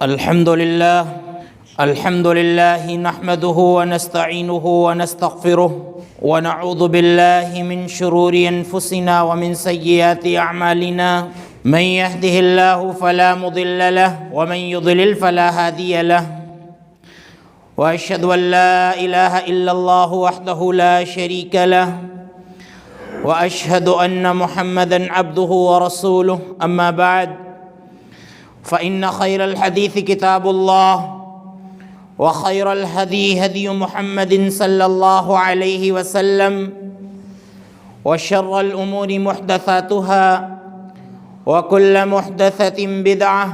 الحمد لله نحمده ونستعينه ونستغفره ونعوذ بالله من شرور أنفسنا ومن سيئات أعمالنا من يهده الله فلا مضل له ومن يضلل فلا هادي له وأشهد أن لا إله إلا الله وحده لا شريك له وأشهد أن محمدًا عبده ورسوله أما بعد فإن خير الحديث كتاب الله وخير الهدي هدي محمد صلى الله عليه وسلم وشر الأمور محدثاتها وكل محدثة بدعة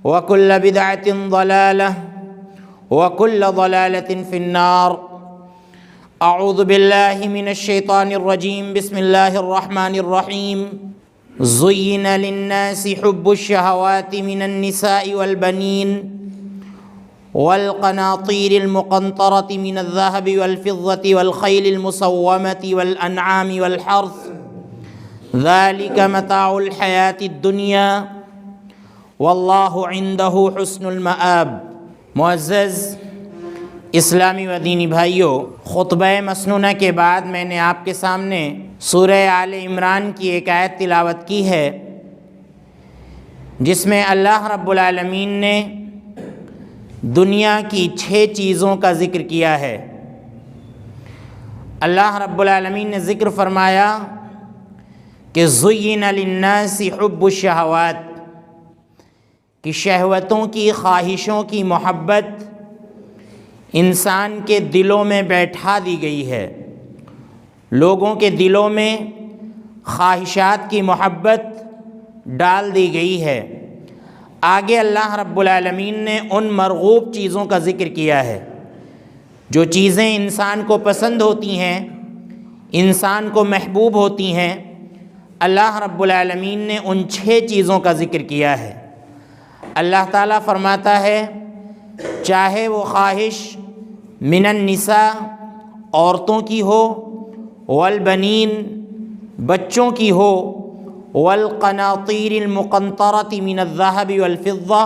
وكل بدعة ضلالة وكل ضلالة في النار. أعوذ بالله من الشيطان الرجيم. بسم الله الرحمن الرحيم. زين للناس حب الشهوات من النساء والبنين والقناطير المقنطرة من الذهب والفضة والخيل المسومة والأنعام والحرث ذلك متاع الحياة الدنيا والله عنده حسن المآب. معزز اسلامی و دینی بھائیوں، خطبہ مسنونہ کے بعد میں نے آپ کے سامنے سورہ آل عمران کی ایک آیت تلاوت کی ہے جس میں اللہ رب العالمین نے دنیا کی 6 چیزوں کا ذکر کیا ہے. اللہ رب العالمین نے ذکر فرمایا کہ زین للناس حب الشہوات، کہ شہوتوں کی، خواہشوں کی محبت انسان کے دلوں میں بیٹھا دی گئی ہے. لوگوں کے دلوں میں خواہشات کی محبت ڈال دی گئی ہے. آگے اللہ رب العالمین نے ان مرغوب چیزوں کا ذکر کیا ہے، جو چیزیں انسان کو پسند ہوتی ہیں، انسان کو محبوب ہوتی ہیں. اللہ رب العالمین نے ان 6 چیزوں کا ذکر کیا ہے. اللہ تعالیٰ فرماتا ہے چاہے وہ خواہش من النساء عورتوں کی ہو، والبنین بچوں کی ہو، والقناطیر المقنطرۃ من الذهب والفضہ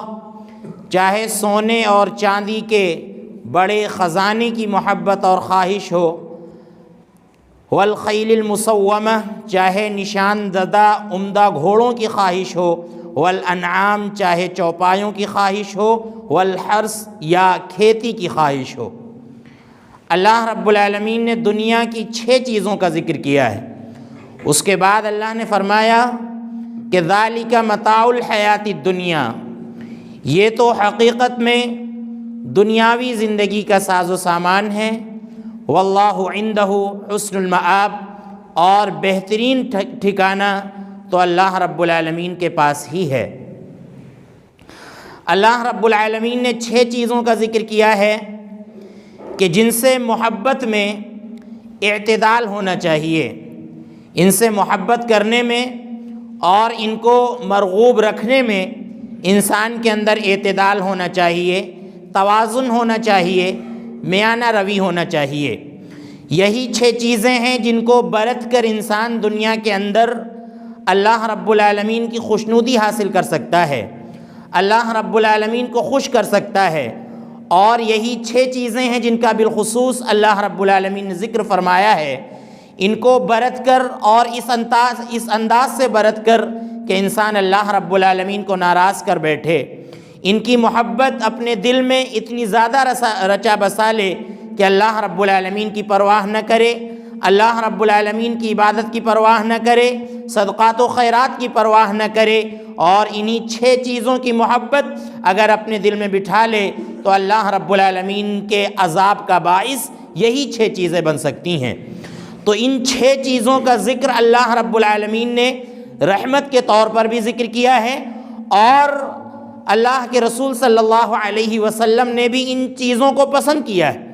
چاہے سونے اور چاندی کے بڑے خزانے کی محبت اور خواہش ہو، والخیل المسومہ چاہے نشان زدہ عمدہ گھوڑوں کی خواہش ہو، والانعام چاہے چوپایوں کی خواہش ہو، والحرث یا کھیتی کی خواہش ہو. اللہ رب العالمین نے دنیا کی 6 چیزوں کا ذکر کیا ہے. اس کے بعد اللہ نے فرمایا کہ ذالک متاع الحیات الدنیا، یہ تو حقیقت میں دنیاوی زندگی کا ساز و سامان ہے. واللہ عندہ حسن المآب، اور بہترین ٹھکانہ تو اللہ رب العالمین کے پاس ہی ہے. اللہ رب العالمین نے 6 چیزوں کا ذکر کیا ہے کہ جن سے محبت میں اعتدال ہونا چاہیے، ان سے محبت کرنے میں اور ان کو مرغوب رکھنے میں انسان کے اندر اعتدال ہونا چاہیے، توازن ہونا چاہیے، میانہ روی ہونا چاہیے. یہی 6 چیزیں ہیں جن کو برت کر انسان دنیا کے اندر اللہ رب العالمین کی خوشنودی حاصل کر سکتا ہے، اللہ رب العالمین کو خوش کر سکتا ہے. اور یہی 6 چیزیں ہیں جن کا بالخصوص اللہ رب العالمین نے ذکر فرمایا ہے. ان کو برت کر اور اس انداز سے برت کر کہ انسان اللہ رب العالمین کو ناراض کر بیٹھے، ان کی محبت اپنے دل میں اتنی زیادہ رچا بسا لے کہ اللہ رب العالمین کی پرواہ نہ کرے، اللہ رب العالمین کی عبادت کی پرواہ نہ کرے، صدقات و خیرات کی پرواہ نہ کرے، اور انہی 6 چیزوں کی محبت اگر اپنے دل میں بٹھا لے تو اللہ رب العالمین کے عذاب کا باعث یہی 6 چیزیں بن سکتی ہیں. تو ان 6 چیزوں کا ذکر اللہ رب العالمین نے رحمت کے طور پر بھی ذکر کیا ہے، اور اللہ کے رسول صلی اللہ علیہ وسلم نے بھی ان چیزوں کو پسند کیا ہے.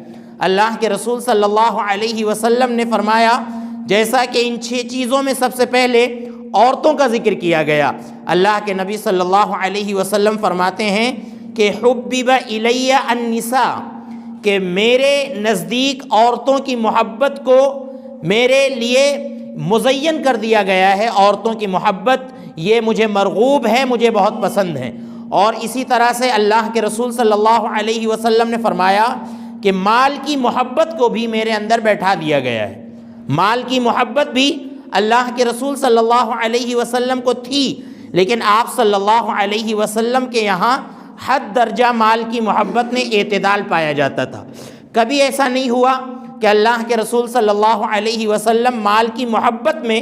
اللہ کے رسول صلی اللہ علیہ وسلم نے فرمایا جیسا کہ ان 6 چیزوں میں سب سے پہلے عورتوں کا ذکر کیا گیا. اللہ کے نبی صلی اللہ علیہ وسلم فرماتے ہیں کہ حبب الی النساء، کہ میرے نزدیک عورتوں کی محبت کو میرے لیے مزین کر دیا گیا ہے. عورتوں کی محبت یہ مجھے مرغوب ہے، مجھے بہت پسند ہے. اور اسی طرح سے اللہ کے رسول صلی اللہ علیہ وسلم نے فرمایا کہ مال کی محبت کو بھی میرے اندر بیٹھا دیا گیا ہے۔ مال کی محبت بھی اللہ کے رسول صلی اللہ علیہ وسلم کو تھی، لیکن آپ صلی اللہ علیہ وسلم کے یہاں حد درجہ مال کی محبت میں اعتدال پایا جاتا تھا۔ کبھی ایسا نہیں ہوا کہ اللہ کے رسول صلی اللہ علیہ وسلم مال کی محبت میں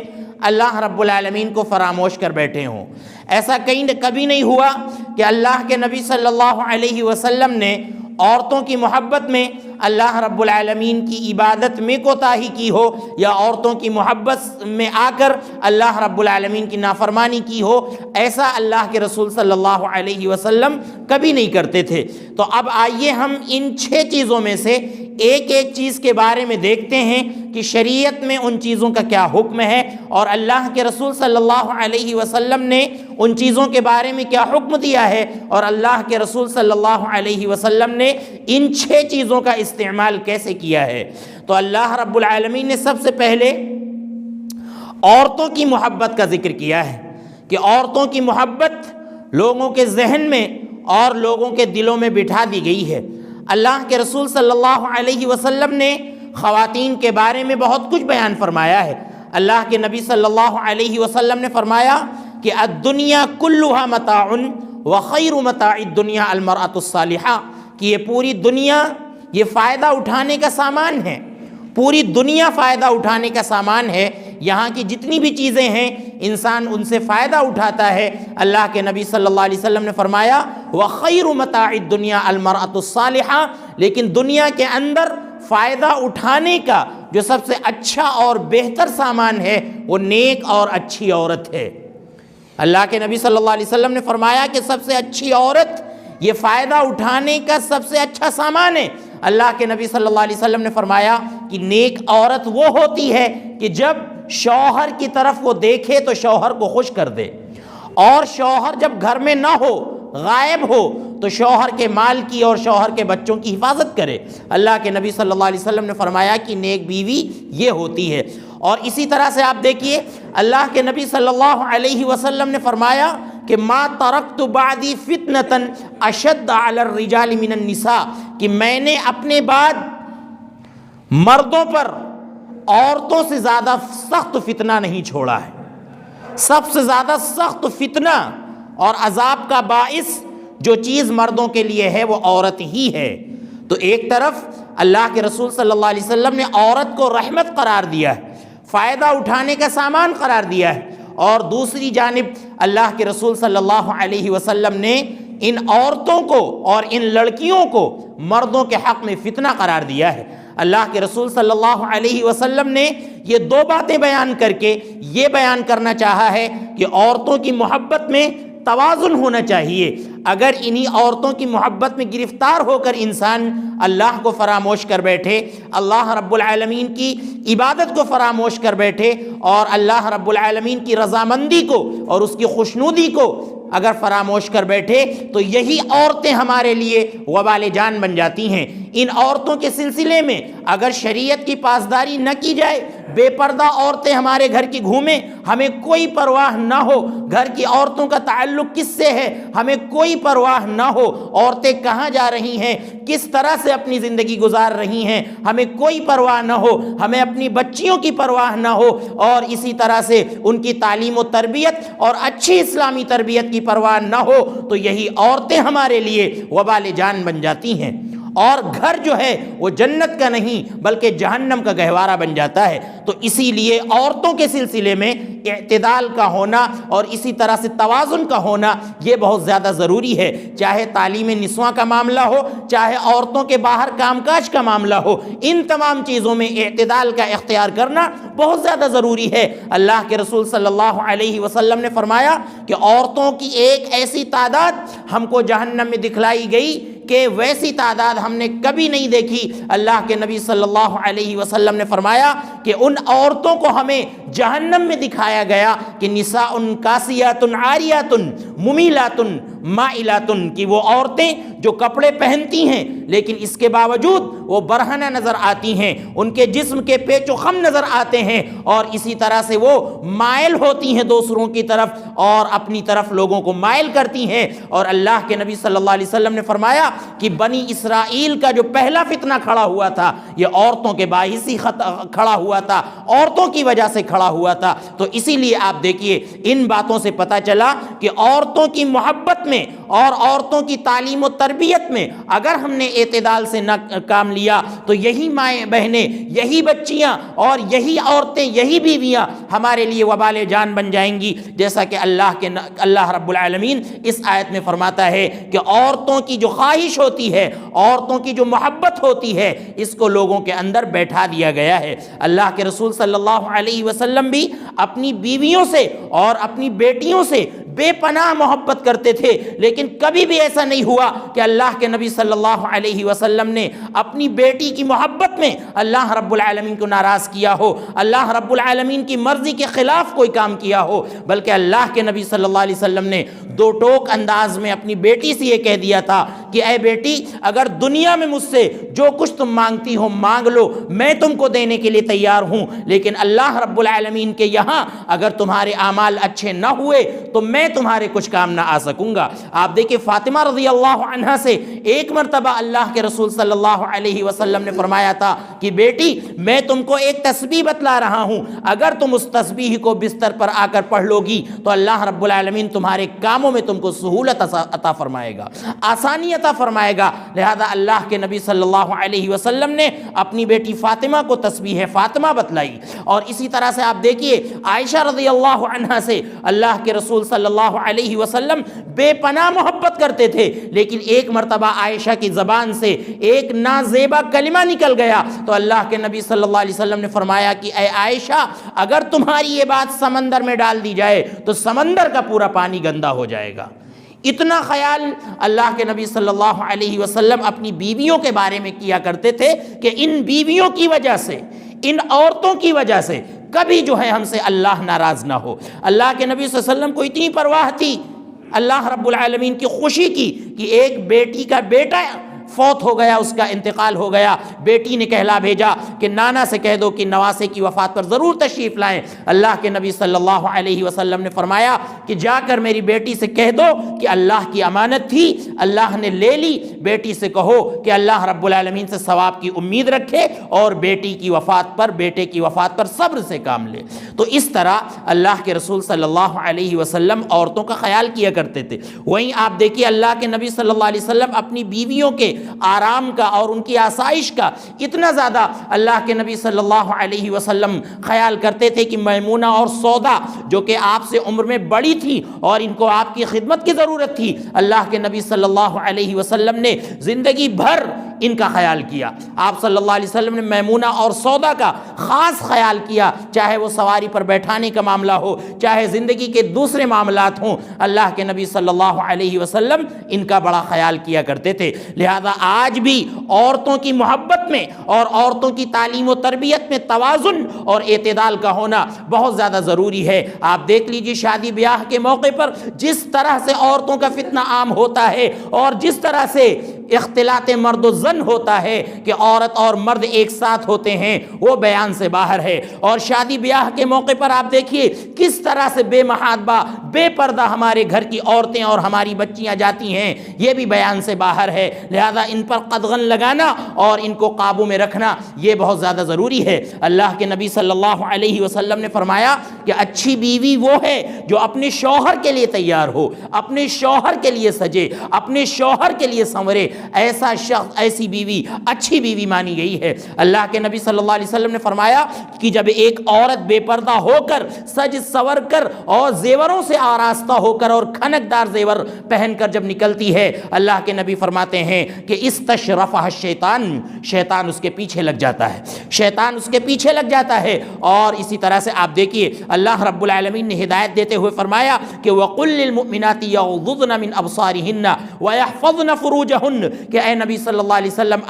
اللہ رب العالمین کو فراموش کر بیٹھے ہوں۔ ایسا کبھی نہیں ہوا کہ اللہ کے نبی صلی اللہ علیہ وسلم نے عورتوں کی محبت میں اللہ رب العالمین کی عبادت میں کوتاہی کی ہو، یا عورتوں کی محبت میں آ کر اللہ رب العالمین کی نافرمانی کی ہو۔ ایسا اللہ کے رسول صلی اللہ علیہ وسلم کبھی نہیں کرتے تھے۔ تو اب آئیے ہم ان 6 چیزوں میں سے ایک ایک چیز کے بارے میں دیکھتے ہیں کہ شریعت میں ان چیزوں کا کیا حکم ہے، اور اللہ کے رسول صلی اللہ علیہ وسلم نے ان چیزوں کے بارے میں کیا حکم دیا ہے، اور اللہ کے رسول صلی اللہ علیہ وسلم نے ان 6 چیزوں کا استعمال کیسے کیا ہے۔ تو اللہ رب العالمین نے سب سے پہلے عورتوں کی محبت کا ذکر کیا ہے کہ عورتوں کی محبت لوگوں کے ذہن میں اور لوگوں کے دلوں میں بٹھا دی گئی ہے۔ اللہ کے رسول صلی اللہ علیہ وسلم نے خواتین کے بارے میں بہت کچھ بیان فرمایا ہے۔ اللہ کے نبی صلی اللہ علیہ وسلم نے فرمایا کہ الدنیا کلھا متاع وخیر متاع الدنیا المرأۃ الصالحہ، کہ یہ پوری دنیا یہ فائدہ اٹھانے کا سامان ہے، پوری دنیا فائدہ اٹھانے کا سامان ہے۔ یہاں کی جتنی بھی چیزیں ہیں انسان ان سے فائدہ اٹھاتا ہے۔ اللہ کے نبی صلی اللہ علیہ وسلم نے فرمایا وَخَيْرُ مَتَاعِ الدُّنْيَا الْمَرْأَةُ الصَّالِحَةُ، لیکن دنیا کے اندر فائدہ اٹھانے کا جو سب سے اچھا اور بہتر سامان ہے وہ نیک اور اچھی عورت ہے۔ اللہ کے نبی صلی اللہ علیہ وسلم نے فرمایا کہ سب سے اچھی عورت یہ فائدہ اٹھانے کا سب سے اچھا سامان ہے۔ اللہ کے نبی صلی اللہ علیہ وسلم نے فرمایا کہ نیک عورت وہ ہوتی ہے کہ جب شوہر کی طرف وہ دیکھے تو شوہر کو خوش کر دے، اور شوہر جب گھر میں نہ ہو، غائب ہو، تو شوہر کے مال کی اور شوہر کے بچوں کی حفاظت کرے۔ اللہ کے نبی صلی اللہ علیہ وسلم نے فرمایا کہ نیک بیوی یہ ہوتی ہے۔ اور اسی طرح سے آپ دیکھیے اللہ کے نبی صلی اللہ علیہ وسلم نے فرمایا کہ ما ترکت بعدی فتنۃ اشد علی الرجال من النساء، کہ میں نے اپنے بعد مردوں پر عورتوں سے زیادہ سخت فتنہ نہیں چھوڑا ہے۔ سب سے زیادہ سخت فتنہ اور عذاب کا باعث جو چیز مردوں کے لیے ہے وہ عورت ہی ہے۔ تو ایک طرف اللہ کے رسول صلی اللہ علیہ وسلم نے عورت کو رحمت قرار دیا ہے، فائدہ اٹھانے کا سامان قرار دیا ہے، اور دوسری جانب اللہ کے رسول صلی اللہ علیہ وسلم نے ان عورتوں کو اور ان لڑکیوں کو مردوں کے حق میں فتنہ قرار دیا ہے۔ اللہ کے رسول صلی اللہ علیہ وسلم نے یہ 2 باتیں بیان کر کے یہ بیان کرنا چاہا ہے کہ عورتوں کی محبت میں توازن ہونا چاہیے۔ اگر انہی عورتوں کی محبت میں گرفتار ہو کر انسان اللہ کو فراموش کر بیٹھے، اللہ رب العالمین کی عبادت کو فراموش کر بیٹھے، اور اللہ رب العالمین کی رضامندی کو اور اس کی خوشنودی کو اگر فراموش کر بیٹھے، تو یہی عورتیں ہمارے لیے وبال جان بن جاتی ہیں۔ ان عورتوں کے سلسلے میں اگر شریعت کی پاسداری نہ کی جائے، بے پردہ عورتیں ہمارے گھر کی گھومیں، ہمیں کوئی پرواہ نہ ہو گھر کی عورتوں کا تعلق کس سے ہے، ہمیں کوئی پرواہ نہ ہو عورتیں کہاں جا رہی ہیں، کس طرح سے اپنی زندگی گزار رہی ہیں، ہمیں کوئی پرواہ نہ ہو، ہمیں اپنی بچیوں کی پرواہ نہ ہو، اور اسی طرح سے ان کی تعلیم و تربیت اور اچھی اسلامی تربیت کی پرواہ نہ ہو، تو یہی عورتیں ہمارے لیے وبال جان بن جاتی ہیں، اور گھر جو ہے وہ جنت کا نہیں بلکہ جہنم کا گہوارہ بن جاتا ہے۔ تو اسی لیے عورتوں کے سلسلے میں اعتدال کا ہونا اور اسی طرح سے توازن کا ہونا یہ بہت زیادہ ضروری ہے، چاہے تعلیم نسواں کا معاملہ ہو، چاہے عورتوں کے باہر کام کاج کا معاملہ ہو، ان تمام چیزوں میں اعتدال کا اختیار کرنا بہت زیادہ ضروری ہے۔ اللہ کے رسول صلی اللہ علیہ وسلم نے فرمایا کہ عورتوں کی ایک ایسی تعداد ہم کو جہنم میں دکھلائی گئی کہ ویسی تعداد ہم نے کبھی نہیں دیکھی۔ اللہ کے نبی صلی اللہ علیہ وسلم نے فرمایا کہ ان عورتوں کو ہمیں جہنم میں دکھایا گیا کہ نساء کاسیات عاریات ممیلات مائلات، کہ وہ عورتیں جو کپڑے پہنتی ہیں لیکن اس کے باوجود وہ برہنہ نظر آتی ہیں، ان کے جسم کے پیچ و خم نظر آتے ہیں، اور اسی طرح سے وہ مائل ہوتی ہیں دوسروں کی طرف اور اپنی طرف لوگوں کو مائل کرتی ہیں۔ اور اللہ کے نبی صلی اللہ علیہ وسلم نے فرمایا کہ بنی اسرائیل کا جو پہلا فتنہ کھڑا ہوا تھا یہ عورتوں کے باعث ہی کھڑا ہوا تھا، عورتوں کی وجہ سے کھڑا ہوا تھا۔ تو اسی لیے آپ دیکھیے ان باتوں سے پتہ چلا کہ عورتوں کی محبت میں اور عورتوں کی تعلیم و تربیت میں اگر ہم نے اعتدال سے نہ کام لیا تو یہی مائیں بہنیں، یہی بچیاں اور یہی عورتیں، یہی بیویاں ہمارے لیے وبال جان بن جائیں گی، جیسا کہ اللہ رب العالمین اس آیت میں فرماتا ہے کہ عورتوں کی جو خواہش ہوتی ہے، عورتوں کی جو محبت ہوتی ہے، اس کو لوگوں کے اندر بیٹھا دیا گیا ہے۔ اللہ کے رسول صلی اللہ علیہ وسلم بھی اپنی بیویوں سے اور اپنی بیٹیوں سے بے پناہ محبت کرتے تھے، لیکن کبھی بھی ایسا نہیں ہوا کہ اللہ کے نبی صلی اللہ علیہ وسلم نے اپنی بیٹی کی محبت میں اللہ رب العالمین کو ناراض کیا ہو، اللہ رب العالمین کی مرضی کے خلاف کوئی کام کیا ہو، بلکہ اللہ کے نبی صلی اللہ علیہ وسلم نے دو ٹوک انداز میں اپنی بیٹی سے یہ کہہ دیا تھا کہ اے بیٹی، اگر دنیا میں مجھ سے جو کچھ تم مانگتی ہو مانگ لو، میں تم کو دینے کے لیے تیار ہوں، لیکن اللہ رب العالمین کے یہاں اگر تمہارے اعمال اچھے نہ ہوئے تو میں تمہارے کچھ کام نہ آ سکوں گا۔ آپ دیکھیں فاطمہ رضی اللہ عنہا سے ایک مرتبہ اللہ کے رسول صلی اللہ علیہ وسلم نے فرمایا تھا کہ بیٹی، میں تم کو ایک تسبیح بتلا رہا ہوں، اگر تم اس تسبیح کو بستر پر آ کر پڑھ لو گی تو اللہ رب العالمین تمہارے کاموں میں تم کو سہولت عطا فرمائے گا، آسانی عطا فرمائے گا۔ لہذا اللہ کے نبی صلی اللہ علیہ وسلم نے اپنی بیٹی فاطمہ کو تسبیح فاطمہ بتلائی، اور اسی طرح سے آپ دیکھیے عائشہ رضی اللہ عنہا سے اللہ کے رسول صلی اللہ علیہ وسلم بے پناہ محبت کرتے تھے، لیکن ایک مرتبہ عائشہ کی زبان سے ایک نازیبا کلمہ نکل گیا تو اللہ کے نبی صلی اللہ علیہ وسلم نے فرمایا کہ اے عائشہ، اگر تمہاری یہ بات سمندر میں ڈال دی جائے تو سمندر کا پورا پانی گندا ہو جائے گا۔ اتنا خیال اللہ کے نبی صلی اللہ علیہ وسلم اپنی بیویوں کے بارے میں کیا کرتے تھے کہ ان بیویوں کی وجہ سے، ان عورتوں کی وجہ سے کبھی جو ہے ہم سے اللہ ناراض نہ ہو۔ اللہ کے نبی صلی اللہ علیہ وسلم کو اتنی پرواہ تھی اللہ رب العالمین کی خوشی کی کہ ایک بیٹی کا بیٹا فوت ہو گیا، اس کا انتقال ہو گیا، بیٹی نے کہلا بھیجا کہ نانا سے کہہ دو کہ نواسے کی وفات پر ضرور تشریف لائیں۔ اللہ کے نبی صلی اللہ علیہ وسلم نے فرمایا کہ جا کر میری بیٹی سے کہہ دو کہ اللہ کی امانت تھی، اللہ نے لے لی، بیٹی سے کہو کہ اللہ رب العالمین سے ثواب کی امید رکھے اور بیٹی کی وفات پر، بیٹے کی وفات پر صبر سے کام لے۔ تو اس طرح اللہ کے رسول صلی اللہ علیہ وسلم عورتوں کا خیال کیا کرتے تھے۔ وہیں آپ دیکھیے اللہ کے نبی صلی اللہ علیہ وسلم اپنی بیویوں کے آرام کا اور ان کی آسائش کا اتنا زیادہ اللہ کے نبی صلی اللہ علیہ وسلم خیال کرتے تھے کہ میمونہ اور سودا جو کہ آپ سے عمر میں بڑی تھی اور ان کو آپ کی خدمت کی ضرورت تھی، اللہ کے نبی صلی اللہ علیہ وسلم نے زندگی بھر ان کا خیال کیا۔ آپ صلی اللہ علیہ وسلم نے میمونہ اور سودا کا خاص خیال کیا، چاہے وہ سواری پر بیٹھانے کا معاملہ ہو، چاہے زندگی کے دوسرے معاملات ہوں، اللہ کے نبی صلی اللہ علیہ وسلم ان کا بڑا خیال کیا کرتے تھے۔ لہذا آج بھی عورتوں کی محبت میں اور عورتوں کی تعلیم و تربیت میں توازن اور اعتدال کا ہونا بہت زیادہ ضروری ہے۔ آپ دیکھ لیجیے شادی بیاہ کے موقع پر جس طرح سے عورتوں کا فتنہ عام ہوتا ہے اور جس طرح سے اختلاط مرد و زن ہوتا ہے کہ عورت اور مرد ایک ساتھ ہوتے ہیں، وہ بیان سے باہر ہے۔ اور شادی بیاہ کے موقع پر آپ دیکھیے کس طرح سے بے محابہ بے پردہ ہمارے گھر کی عورتیں اور ہماری بچیاں جاتی ہیں، یہ بھی بیان سے باہر ہے۔ لہذا ان پر قدغن لگانا اور ان کو قابو میں رکھنا یہ بہت زیادہ ضروری ہے۔ اللہ کے نبی صلی اللہ علیہ وسلم نے فرمایا کہ اچھی بیوی وہ ہے جو اپنے شوہر کے لیے تیار ہو، اپنے شوہر کے لیے سجے، اپنے شوہر کے لیے سنورے۔ ایسا شخص، ایسی بیوی اچھی بیوی مانی گئی ہے۔ اللہ کے نبی صلی اللہ علیہ وسلم نے فرمایا کہ جب ایک عورت بے پردہ ہو کر، سج سور کر اور زیوروں سے آراستہ ہو کر اور کھنکدار زیور پہن کر جب نکلتی ہے، اللہ کے نبی فرماتے ہیں کہ استشرفہ الشیطان، شیطان اس کے پیچھے لگ جاتا ہے، شیطان اس کے پیچھے لگ جاتا ہے۔ اور اسی طرح سے آپ دیکھیے اللہ رب العالمین نے ہدایت دیتے ہوئے فرمایا کہ وَقُلْ لِلْمُؤْمِنَاتِ يَغْضُضْنَ مِنْ أَبْصَارِهِنَّ وَيَحْفَظْنَ فُرُوجَهُنَّ کہ اے نبی صلی اللہ علیہ وسلم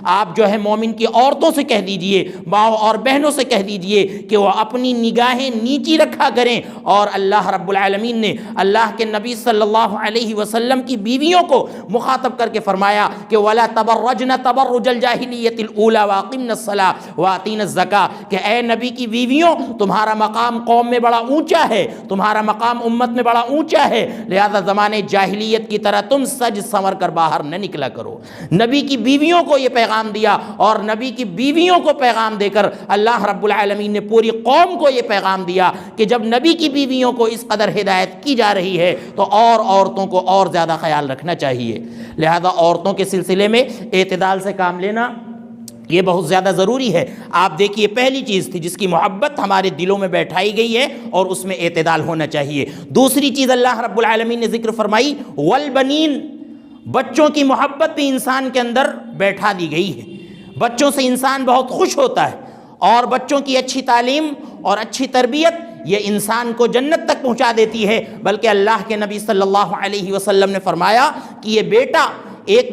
آپ جو ہے مومن کی عورتوں سے کہہ دیجئے، ماؤں اور بہنوں سے کہہ دیجئے کہ وہ اپنی نگاہیں نیچی رکھا کریں۔ اور اللہ رب العالمین نے اللہ کے نبی صلی اللہ علیہ وسلم کی بیویوں کو مخاطب کر کے فرمایا کہ وَلَا تَبَرَّجْنَ تَبَرُّجَ الْجَاهِلِيَّةِ الْأُولَى وَأَقِمْنَ الصَّلَاةَ وَآتِينَ الزَّكَاةَ کہ اے نبی کی بیویوں تمہارا مقام قوم میں بڑا اونچا ہے، تمہارا مقام امت میں بڑا اونچا ہے، لہذا زمانے جاہلیت کی طرح تم سج سنور کر باہر نہ نکلا کرو۔ نبی کی بیویوں کو یہ پیغام دیا، اور نبی کی بیویوں کو پیغام دے کر اللہ رب العالمین نے پوری قوم کو یہ پیغام دیا کہ جب نبی کی بیویوں کو اس قدر ہدایت کی جا رہی ہے تو اور عورتوں کو اور زیادہ خیال رکھنا چاہیے۔ لہذا عورتوں کے سلسلے میں اعتدال سے کام لینا یہ بہت زیادہ ضروری ہے۔ آپ دیکھیے پہلی چیز تھی جس کی محبت ہمارے دلوں میں بیٹھائی گئی ہے اور اس میں اعتدال ہونا چاہیے۔ دوسری چیز اللہ رب العالمین نے ذکر فرمائی والبنین، بچوں کی محبت بھی انسان کے اندر بیٹھا دی گئی ہے۔ بچوں سے انسان بہت خوش ہوتا ہے، اور بچوں کی اچھی تعلیم اور اچھی تربیت یہ انسان کو جنت تک پہنچا دیتی ہے۔ بلکہ اللہ کے نبی صلی اللہ علیہ وسلم نے فرمایا کہ یہ بیٹا ایک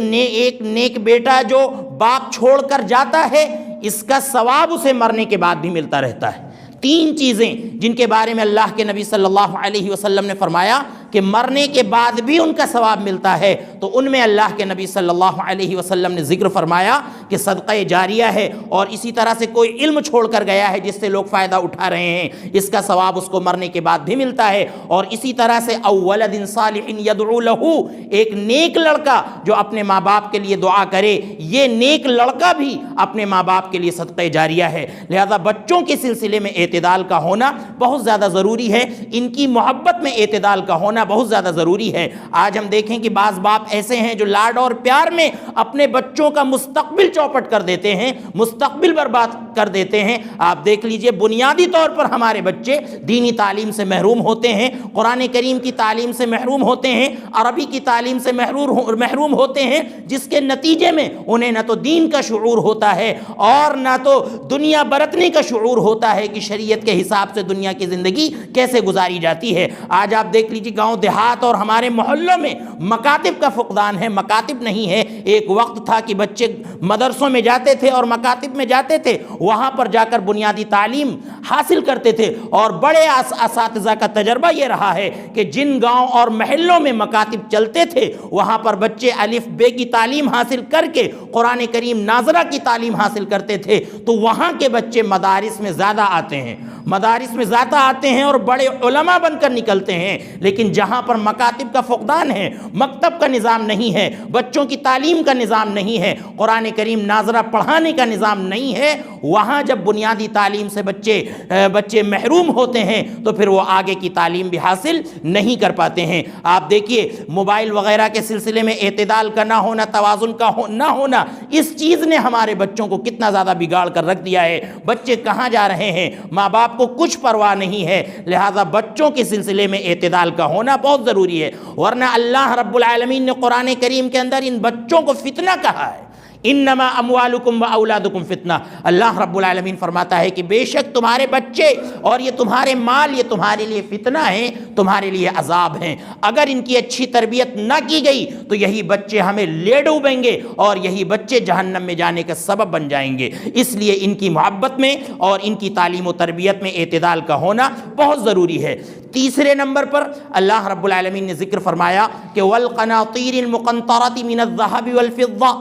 نیک بیٹا جو باپ چھوڑ کر جاتا ہے اس کا ثواب اسے مرنے کے بعد بھی ملتا رہتا ہے۔ تین چیزیں جن کے بارے میں اللہ کے نبی صلی اللہ علیہ وسلم نے فرمایا کہ مرنے کے بعد بھی ان کا ثواب ملتا ہے، تو ان میں اللہ کے نبی صلی اللہ علیہ وسلم نے ذکر فرمایا کہ صدقہ جاریہ ہے، اور اسی طرح سے کوئی علم چھوڑ کر گیا ہے جس سے لوگ فائدہ اٹھا رہے ہیں، اس کا ثواب اس کو مرنے کے بعد بھی ملتا ہے۔ اور اسی طرح سے او ولد صالح یدعو لہ، ایک نیک لڑکا جو اپنے ماں باپ کے لیے دعا کرے، یہ نیک لڑکا بھی اپنے ماں باپ کے لیے صدقہ جاریہ ہے۔ لہذا بچوں کے سلسلے میں اعتدال کا ہونا بہت زیادہ ضروری ہے، ان کی محبت میں اعتدال کا ہونا بہت زیادہ ضروری ہے۔ آج ہم دیکھیں کہ بعض باپ ایسے ہیں جو لاڈ اور پیار میں اپنے بچوں کا مستقبل چوپٹ کر دیتے ہیں، مستقبل برباد کر دیتے ہیں۔ آپ دیکھ لیجئے بنیادی طور پر ہمارے بچے دینی تعلیم سے محروم ہوتے ہیں، قرآن کریم کی تعلیم سے محروم ہوتے ہیں، عربی کی تعلیم سے محروم ہوتے ہیں، جس کے نتیجے میں انہیں نہ تو دین کا شعور ہوتا ہے اور نہ تو دنیا برتنے کا شعور ہوتا ہے کہ شریعت کے حساب سے دنیا کی زندگی کیسے گزاری جاتی ہے۔ آج آپ دیکھ لیجیے گاؤں دیہات اور ہمارے محلوں میں مکاتب کا فقدان ہے، مکاتب نہیں ہے۔ ایک وقت تھا کہ بچے مدرسوں میں جاتے تھے اور مکاتب میں جاتے تھے، وہاں پر جا کر بنیادی تعلیم حاصل کرتے تھے، اور بڑے اساتذہ کا تجربہ یہ رہا ہے کہ جن گاؤں اور محلوں میں مکاتب چلتے تھے وہاں پر بچے الف بے کی تعلیم حاصل کر کے قرآن کریم ناظرہ کی تعلیم حاصل کرتے تھے، تو وہاں کے بچے مدارس میں زیادہ آتے ہیں، مدارس میں زیادہ آتے ہیں اور بڑے علماء بن کر نکلتے ہیں۔ لیکن جہاں پر مکاتب کا فقدان ہے، مکتب کا نظام نہیں ہے، بچوں کی تعلیم کا نظام نہیں ہے، قرآن کریم ناظرہ پڑھانے کا نظام نہیں ہے، وہاں جب بنیادی تعلیم سے بچے محروم ہوتے ہیں تو پھر وہ آگے کی تعلیم بھی حاصل نہیں کر پاتے ہیں۔ آپ دیکھیے موبائل وغیرہ کے سلسلے میں اعتدال کا نہ ہونا، توازن کا نہ ہونا، اس چیز نے ہمارے بچوں کو کتنا زیادہ بگاڑ کر رکھ دیا ہے۔ بچے کہاں جا رہے ہیں ماں باپ کو کچھ پرواہ نہیں ہے، لہذا بچوں کے سلسلے میں اعتدال کا ہونا بہت ضروری ہے، ورنہ اللہ رب العالمین نے قرآن کریم کے اندر ان بچوں کو فتنہ کہا ہے۔ انما اموالکم و اولادکم فتنہ، اللہ رب العالمین فرماتا ہے کہ بے شک تمہارے بچے اور یہ تمہارے مال یہ تمہارے لیے فتنہ ہیں، تمہارے لیے عذاب ہیں۔ اگر ان کی اچھی تربیت نہ کی گئی تو یہی بچے ہمیں لے ڈوبیں گے اور یہی بچے جہنم میں جانے کا سبب بن جائیں گے۔ اس لیے ان کی محبت میں اور ان کی تعلیم و تربیت میں اعتدال کا ہونا بہت ضروری ہے۔ تیسرے نمبر پر اللہ رب العالمین نے ذکر فرمایا کہ والقناطیر المقنطرۃ من الذهب والفضہ،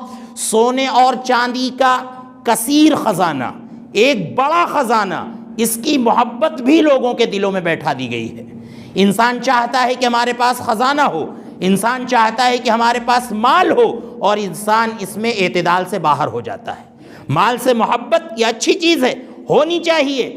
سونے اور چاندی کا کثیر خزانہ، ایک بڑا خزانہ، اس کی محبت بھی لوگوں کے دلوں میں بیٹھا دی گئی ہے۔ انسان چاہتا ہے کہ ہمارے پاس خزانہ ہو، انسان چاہتا ہے کہ ہمارے پاس مال ہو، اور انسان اس میں اعتدال سے باہر ہو جاتا ہے۔ مال سے محبت یہ اچھی چیز ہے، ہونی چاہیے،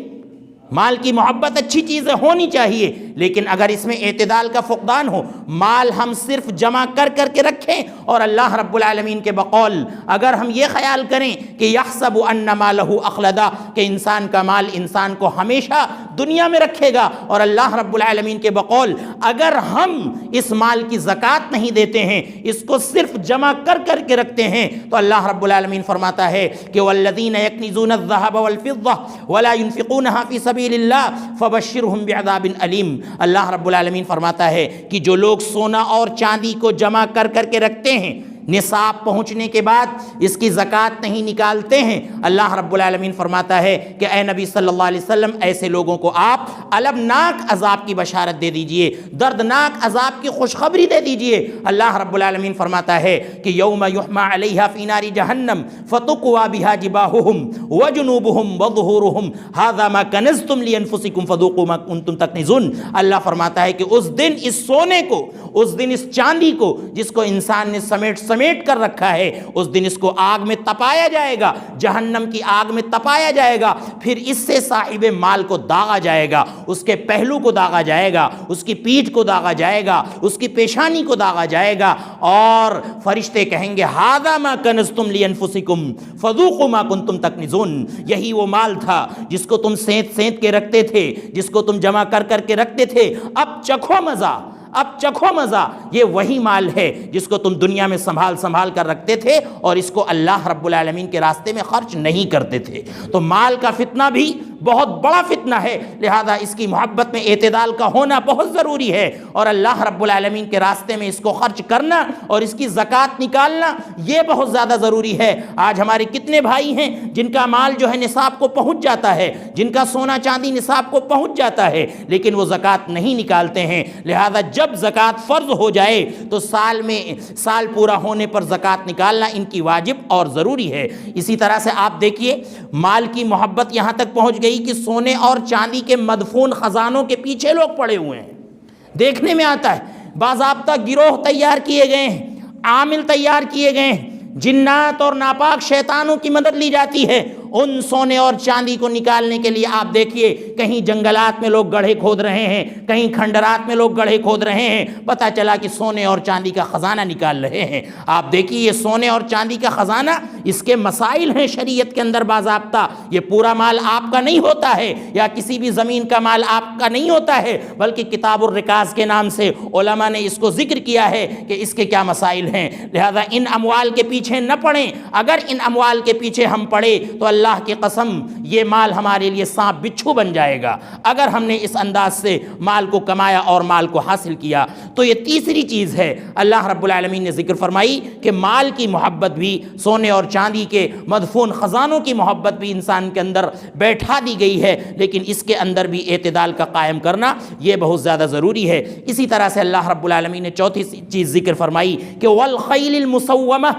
مال کی محبت اچھی چیز ہے، ہونی چاہیے، لیکن اگر اس میں اعتدال کا فقدان ہو، مال ہم صرف جمع کر کر کے رکھیں اور اللہ رب العالمین کے بقول اگر ہم یہ خیال کریں کہ یحسب ان مالہ اخلدا، کہ انسان کا مال انسان کو ہمیشہ دنیا میں رکھے گا، اور اللہ رب العالمین کے بقول اگر ہم اس مال کی زکوٰۃ نہیں دیتے ہیں، اس کو صرف جمع کر کر کے رکھتے ہیں، تو اللہ رب العالمین فرماتا ہے کہ والذین یکنزون الذهب والفضة ولا ينفقونها في سبیل اللہ فبشرهم بعذاب علیم۔ اللہ رب العالمین فرماتا ہے کہ جو لوگ سونا اور چاندی کو جمع کر کر کے رکھتے ہیں، نصاب پہنچنے کے بعد اس کی زکوٰۃ نہیں نکالتے ہیں، اللہ رب العالمین فرماتا ہے کہ اے نبی صلی اللہ علیہ وسلم ایسے لوگوں کو آپ المناک عذاب کی بشارت دے دیجئے، دردناک عذاب کی خوشخبری دے دیجئے۔ اللہ رب العالمین فرماتا ہے کہ یوم یحمى علیہا فی نار جہنم فتقوی بہا جباہہم وجنوبہم وظہورہم ھذا ما کنزتم لانفسکم فذوقوا ما کنتم تکنزون۔ اللہ فرماتا ہے کہ اس دن اس سونے کو، اس دن اس چاندی کو جس کو انسان نے سمیٹ کر رکھا ہے، اس دن اس کو آگ میں تپایا جائے گا، جہنم کی آگ میں تپایا جائے گا، پھر اس سے صاحب مال کو داغا جائے گا، اس کے پہلو کو داغا جائے گا، اس کی پیٹھ کو داغا جائے گا، اس کی پیشانی کو داغا جائے گا، اور فرشتے کہیں گے ھذا ما کنزتم لانفسکم فذوقوا ما کنتم تکنزون۔ یہی وہ مال تھا جس کو تم سینت سینت کے رکھتے تھے، جس کو تم جمع کر کر کے رکھتے تھے، اب چکھو مزہ، اب چکھو مزہ۔ یہ وہی مال ہے جس کو تم دنیا میں سنبھال کر رکھتے تھے اور اس کو اللہ رب العالمین کے راستے میں خرچ نہیں کرتے تھے۔ تو مال کا فتنہ بھی بہت بڑا فتنہ ہے، لہذا اس کی محبت میں اعتدال کا ہونا بہت ضروری ہے، اور اللہ رب العالمین کے راستے میں اس کو خرچ کرنا اور اس کی زکوٰۃ نکالنا یہ بہت زیادہ ضروری ہے۔ آج ہمارے کتنے بھائی ہیں جن کا مال جو ہے نصاب کو پہنچ جاتا ہے، جن کا سونا چاندی نصاب کو پہنچ جاتا ہے، لیکن وہ زکوٰۃ نہیں نکالتے ہیں۔ لہذا جب زکوٰۃ فرض ہو جائے تو سال پورا ہونے پر زکوٰۃ نکالنا ان کی واجب اور ضروری ہے۔ اسی طرح سے آپ دیکھیے مال کی محبت یہاں تک پہنچ گئی کہ سونے اور چاندی کے مدفون خزانوں کے پیچھے لوگ پڑے ہوئے ہیں۔ دیکھنے میں آتا ہے باضابطہ گروہ تیار کیے گئے ہیں، عامل تیار کیے گئے ہیں، جنات اور ناپاک شیطانوں کی مدد لی جاتی ہے ان سونے اور چاندی کو نکالنے کے لیے۔ آپ دیکھیے کہیں جنگلات میں لوگ گڑھے کھود رہے ہیں، کہیں کھنڈرات میں لوگ گڑھے کھود رہے ہیں، پتہ چلا کہ سونے اور چاندی کا خزانہ نکال رہے ہیں۔ آپ دیکھیے یہ سونے اور چاندی کا خزانہ، اس کے مسائل ہیں شریعت کے اندر باضابطہ۔ یہ پورا مال آپ کا نہیں ہوتا ہے، یا کسی بھی زمین کا مال آپ کا نہیں ہوتا ہے، بلکہ کتاب الرکاز کے نام سے علماء نے اس کو ذکر کیا ہے کہ اس کے کیا مسائل ہیں۔ لہذا ان اموال کے پیچھے نہ پڑیں۔ اگر ان اموال کے پیچھے ہم پڑے تو اللہ کی قسم یہ مال ہمارے لیے سانپ بچھو بن جائے گا، اگر ہم نے اس انداز سے مال کو کمایا اور مال کو حاصل کیا۔ تو یہ تیسری چیز ہے اللہ رب العالمین نے ذکر فرمائی کہ مال کی محبت بھی، سونے اور چاندی کے مدفون خزانوں کی محبت بھی انسان کے اندر بیٹھا دی گئی ہے، لیکن اس کے اندر بھی اعتدال کا قائم کرنا یہ بہت زیادہ ضروری ہے۔ اسی طرح سے اللہ رب العالمین نے چوتھی چیز ذکر فرمائی کہ والخیل المسومہ،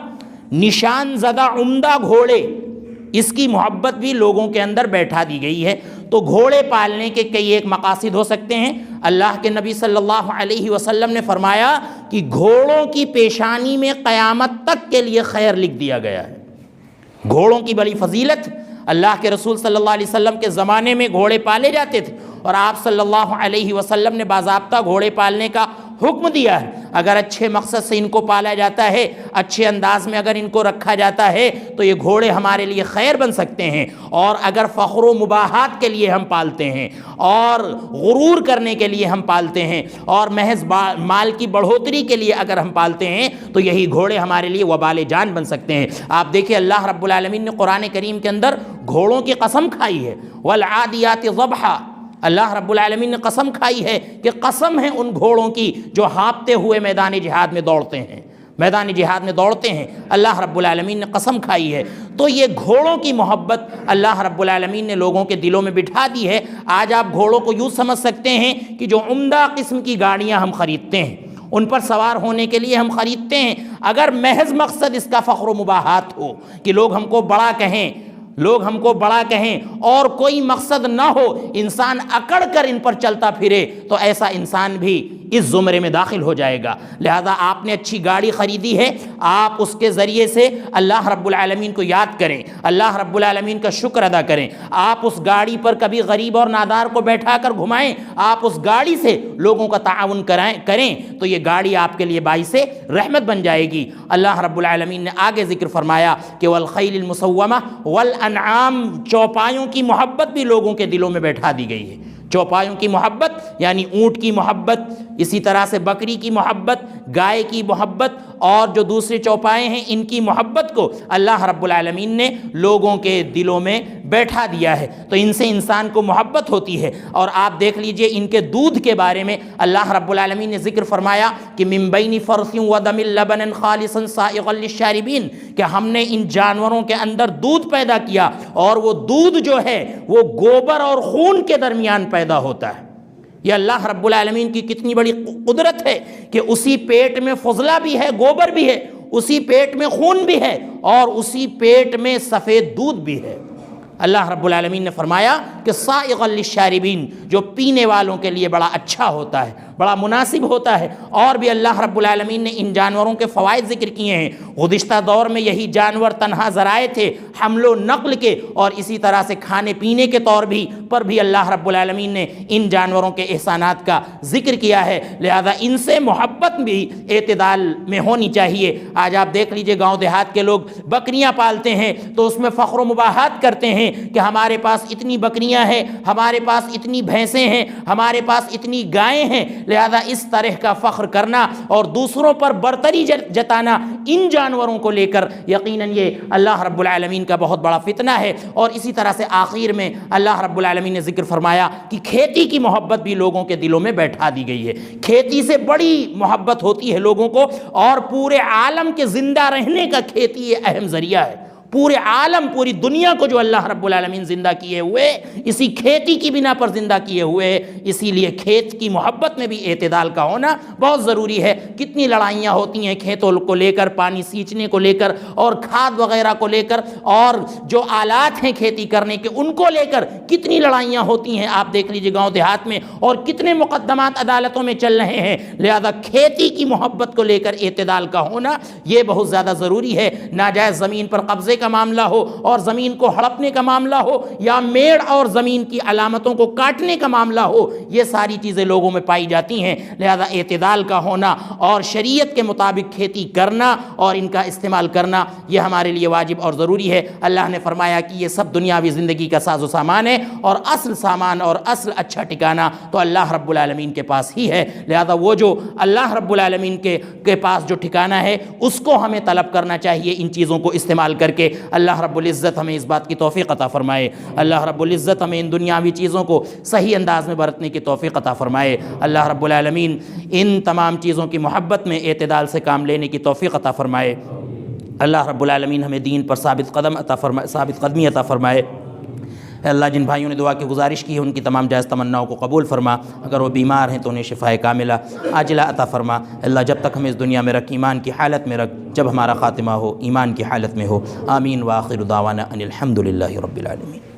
نشان زدہ عمدہ گھوڑے، اس کی محبت بھی لوگوں کے اندر بیٹھا دی گئی ہے۔ تو گھوڑے پالنے کے کئی ایک مقاصد ہو سکتے ہیں۔ اللہ کے نبی صلی اللہ علیہ وسلم نے فرمایا کہ گھوڑوں کی پیشانی میں قیامت تک کے لیے خیر لکھ دیا گیا ہے۔ گھوڑوں کی بڑی فضیلت، اللہ کے رسول صلی اللہ علیہ وسلم کے زمانے میں گھوڑے پالے جاتے تھے، اور آپ صلی اللہ علیہ وسلم نے باضابطہ گھوڑے پالنے کا حکم دیا ہے۔ اگر اچھے مقصد سے ان کو پالا جاتا ہے، اچھے انداز میں اگر ان کو رکھا جاتا ہے تو یہ گھوڑے ہمارے لیے خیر بن سکتے ہیں۔ اور اگر فخر و مباحات کے لیے ہم پالتے ہیں، اور غرور کرنے کے لیے ہم پالتے ہیں، اور محض مال کی بڑھوتری کے لیے اگر ہم پالتے ہیں تو یہی گھوڑے ہمارے لیے وبال جان بن سکتے ہیں۔ آپ دیکھیں اللہ رب العالمین نے قرآن کریم کے اندر گھوڑوں کی قسم کھائی ہے، والعادیات ضبحا۔ اللہ رب العالمین نے قسم کھائی ہے کہ قسم ہے ان گھوڑوں کی جو ہانپتے ہوئے میدان جہاد میں دوڑتے ہیں، میدان جہاد میں دوڑتے ہیں، اللہ رب العالمین نے قسم کھائی ہے۔ تو یہ گھوڑوں کی محبت اللہ رب العالمین نے لوگوں کے دلوں میں بٹھا دی ہے۔ آج آپ گھوڑوں کو یوں سمجھ سکتے ہیں کہ جو عمدہ قسم کی گاڑیاں ہم خریدتے ہیں، ان پر سوار ہونے کے لیے ہم خریدتے ہیں، اگر محض مقصد اس کا فخر و مباحات ہو کہ لوگ ہم کو بڑا کہیں، لوگ ہم کو بڑا کہیں اور کوئی مقصد نہ ہو، انسان اکڑ کر ان پر چلتا پھرے، تو ایسا انسان بھی اس زمرے میں داخل ہو جائے گا۔ لہذا آپ نے اچھی گاڑی خریدی ہے، آپ اس کے ذریعے سے اللہ رب العالمین کو یاد کریں، اللہ رب العالمین کا شکر ادا کریں۔ آپ اس گاڑی پر کبھی غریب اور نادار کو بیٹھا کر گھمائیں، آپ اس گاڑی سے لوگوں کا تعاون کریں تو یہ گاڑی آپ کے لیے باعث رحمت بن جائے گی۔ اللہ رب العالمین نے آگے ذکر فرمایا کہ والخیل المسومہ والانعام، چوپایوں کی محبت بھی لوگوں کے دلوں میں بیٹھا دی گئی ہے۔ چوپایوں کی محبت یعنی اونٹ کی محبت، اسی طرح سے بکری کی محبت، گائے کی محبت اور جو دوسرے چوپائے ہیں ان کی محبت کو اللہ رب العالمین نے لوگوں کے دلوں میں بیٹھا دیا ہے، تو ان سے انسان کو محبت ہوتی ہے۔ اور آپ دیکھ لیجئے ان کے دودھ کے بارے میں اللہ رب العالمین نے ذکر فرمایا کہ من بین فرث ودم لبنا خالصا سائغا للشاربین، کہ ہم نے ان جانوروں کے اندر دودھ پیدا کیا، اور وہ دودھ جو ہے وہ گوبر اور خون کے درمیان پیدا ہوتا ہے۔ یہ اللہ رب العالمین کی کتنی بڑی قدرت ہے کہ اسی پیٹ میں فضلہ بھی ہے، گوبر بھی ہے، اسی پیٹ میں خون بھی ہے، اور اسی پیٹ میں سفید دودھ بھی ہے۔ اللہ رب العالمین نے فرمایا کہ سائغا للشاربین، جو پینے والوں کے لیے بڑا اچھا ہوتا ہے، بڑا مناسب ہوتا ہے۔ اور بھی اللہ رب العالمین نے ان جانوروں کے فوائد ذکر کیے ہیں۔ گزشتہ دور میں یہی جانور تنہا ذرائع تھے حمل و نقل کے، اور اسی طرح سے کھانے پینے کے طور پر بھی اللہ رب العالمین نے ان جانوروں کے احسانات کا ذکر کیا ہے۔ لہذا ان سے محبت بھی اعتدال میں ہونی چاہیے۔ آج آپ دیکھ لیجئے گاؤں دیہات کے لوگ بکریاں پالتے ہیں تو اس میں فخر و مباحات کرتے ہیں کہ ہمارے پاس اتنی بکریاں ہیں، ہمارے پاس اتنی بھینسیں ہیں، ہمارے پاس اتنی گائیں ہیں۔ لہذا اس طرح کا فخر کرنا اور دوسروں پر برتری جتانا ان جانوروں کو لے کر، یقیناً یہ اللہ رب العالمین کا بہت بڑا فتنہ ہے۔ اور اسی طرح سے آخر میں اللہ رب العالمین نے ذکر فرمایا کہ کھیتی کی محبت بھی لوگوں کے دلوں میں بیٹھا دی گئی ہے۔ کھیتی سے بڑی محبت ہوتی ہے لوگوں کو، اور پورے عالم کے زندہ رہنے کا کھیتی یہ اہم ذریعہ ہے۔ پورے عالم، پوری دنیا کو جو اللہ رب العالمین زندہ کیے ہوئے اسی کھیتی کی بنا پر زندہ کیے ہوئے، اسی لیے کھیت کی محبت میں بھی اعتدال کا ہونا بہت ضروری ہے۔ کتنی لڑائیاں ہوتی ہیں کھیتوں کو لے کر، پانی سینچنے کو لے کر، اور کھاد وغیرہ کو لے کر، اور جو آلات ہیں کھیتی کرنے کے ان کو لے کر کتنی لڑائیاں ہوتی ہیں۔ آپ دیکھ لیجئے گاؤں دیہات میں، اور کتنے مقدمات عدالتوں میں چل رہے ہیں۔ لہذا کھیتی کی محبت کو لے کر اعتدال کا ہونا یہ بہت زیادہ ضروری ہے۔ ناجائز زمین پر قبضے کا معاملہ ہو، اور زمین کو ہڑپنے کا معاملہ ہو، یا میڑ اور زمین کی علامتوں کو کاٹنے کا معاملہ ہو، یہ ساری چیزیں لوگوں میں پائی جاتی ہیں۔ لہذا اعتدال کا ہونا اور شریعت کے مطابق کھیتی کرنا اور ان کا استعمال کرنا یہ ہمارے لیے واجب اور ضروری ہے۔ اللہ نے فرمایا کہ یہ سب دنیاوی زندگی کا ساز و سامان ہے، اور اصل سامان اور اصل اچھا ٹھکانہ تو اللہ رب العالمین کے پاس ہی ہے۔ لہذا وہ جو اللہ رب العالمین کے پاس جو ٹھکانہ ہے اس کو ہمیں طلب کرنا چاہیے، ان چیزوں کو استعمال کر کے۔ اللہ رب العزت ہمیں اس بات کی توفیق عطا فرمائے۔ اللہ رب العزت ہمیں ان دنیاوی چیزوں کو صحیح انداز میں برتنے کی توفیق عطا فرمائے۔ اللہ رب العالمین ان تمام چیزوں کی محبت میں اعتدال سے کام لینے کی توفیق عطا فرمائے۔ اللہ رب العالمین ہمیں دین پر ثابت قدمی عطا فرمائے۔ اے اللہ، جن بھائیوں نے دعا کی گزارش کی ہے ان کی تمام جائز تمناؤں کو قبول فرما۔ اگر وہ بیمار ہیں تو انہیں شفائے کاملہ عاجلہ عطا فرما۔ اے اللہ، جب تک ہمیں اس دنیا میں رکھ، ایمان کی حالت میں رکھ، جب ہمارا خاتمہ ہو ایمان کی حالت میں ہو۔ آمین۔ وآخر دعوانا ان الحمد للہ رب العالمین۔